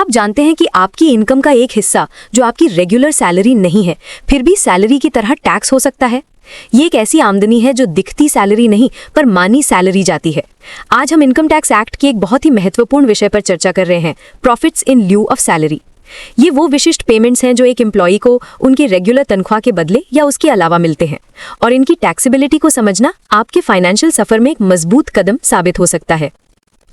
आप जानते हैं कि आपकी इनकम का एक हिस्सा जो आपकी रेगुलर सैलरी नहीं है, फिर भी सैलरी की तरह टैक्स हो सकता है। ये एक ऐसी आमदनी है जो दिखती सैलरी नहीं पर मानी सैलरी जाती है। आज हम इनकम टैक्स एक्ट की एक बहुत ही महत्वपूर्ण विषय पर चर्चा कर रहे हैं, profits in lieu of salary. ये वो विशिष्ट पेमेंट्स हैं जो एक एम्प्लॉई को उनके रेगुलर तनख्वाह के बदले या उसके अलावा मिलते हैं, और इनकी टैक्सेबिलिटी को समझना आपके फाइनेंशियल सफर में एक मजबूत कदम साबित हो सकता है।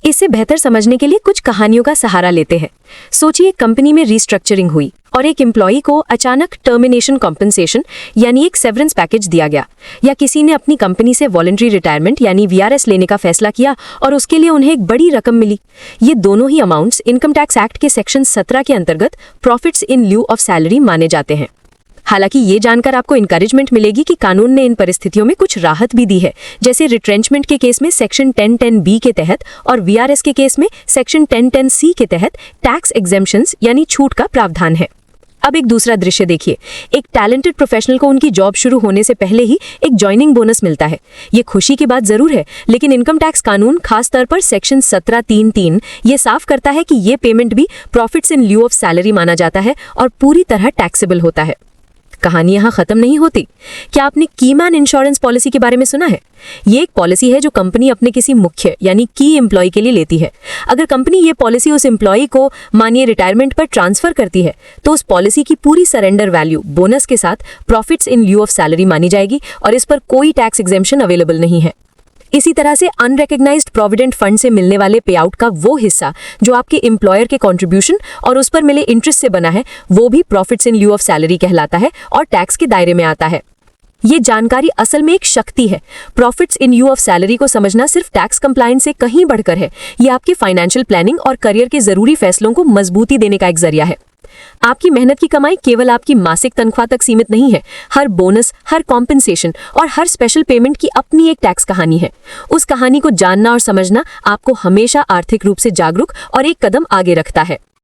इसे बेहतर समझने के लिए कुछ कहानियों का सहारा लेते हैं। सोचिए, कंपनी में रीस्ट्रक्चरिंग हुई और एक एम्प्लॉई को अचानक टर्मिनेशन कॉम्पेंसेशन यानी एक सेवरेंस पैकेज दिया गया, या किसी ने अपनी कंपनी से वॉलंटरी रिटायरमेंट यानी वीआरएस लेने का फैसला किया और उसके लिए उन्हें एक बड़ी रकम मिली। ये दोनों ही अमाउंट्स इनकम टैक्स एक्ट के सेक्शन 17 के अंतर्गत profits in lieu of salary माने जाते हैं। हालांकि ये जानकर आपको इंकरेजमेंट मिलेगी कि कानून ने इन परिस्थितियों में कुछ राहत भी दी है, जैसे रिट्रेंचमेंट के केस में सेक्शन 1010B के तहत और वीआरएस के केस में सेक्शन 1010C के तहत टैक्स एग्जेम्पशंस यानी छूट का प्रावधान है। अब एक दूसरा दृश्य देखिए। एक टैलेंटेड प्रोफेशनल को उनकी जॉब शुरू होने से पहले ही एक ज्वाइनिंग बोनस मिलता है। ये खुशी की बात जरूर है, लेकिन इनकम टैक्स कानून खास तौर पर सेक्शन 17(3)(3 ये साफ करता है कि ये पेमेंट भी profits in lieu of salary माना जाता है और पूरी तरह टैक्सेबल होता है। कहानी यहाँ खत्म नहीं होती। क्या आपने कीमैन इंश्योरेंस पॉलिसी के बारे में सुना है? ये एक पॉलिसी है जो कंपनी अपने किसी मुख्य यानी की एम्प्लॉय के लिए लेती है। अगर कंपनी ये पॉलिसी उस एम्प्लॉय को मानिए रिटायरमेंट पर ट्रांसफर करती है, तो उस पॉलिसी की पूरी सरेंडर वैल्यू बोनस के साथ profits in lieu of salary मानी जाएगी और इस पर कोई टैक्स एग्जेम्पशन अवेलेबल नहीं है। इसी तरह से अनरिकग्नाइज्ड प्रोविडेंट फंड से मिलने वाले पे आउट का वो हिस्सा जो आपके एम्प्लॉयर के कंट्रीब्यूशन और उस पर मिले इंटरेस्ट से बना है, वो भी profits in lieu of salary कहलाता है और टैक्स के दायरे में आता है। ये जानकारी असल में एक शक्ति है। Profits in lieu of salary को समझना सिर्फ टैक्स कंप्लायंस से कहीं बढ़कर है। ये आपकी फाइनेंशियल प्लानिंग और करियर के जरूरी फैसलों को मजबूती देने का एक जरिया है। आपकी मेहनत की कमाई केवल आपकी मासिक तनख्वाह तक सीमित नहीं है। हर बोनस, हर कॉम्पेंसेशन और हर स्पेशल पेमेंट की अपनी एक टैक्स कहानी है। उस कहानी को जानना और समझना आपको हमेशा आर्थिक रूप से जागरूक और एक कदम आगे रखता है।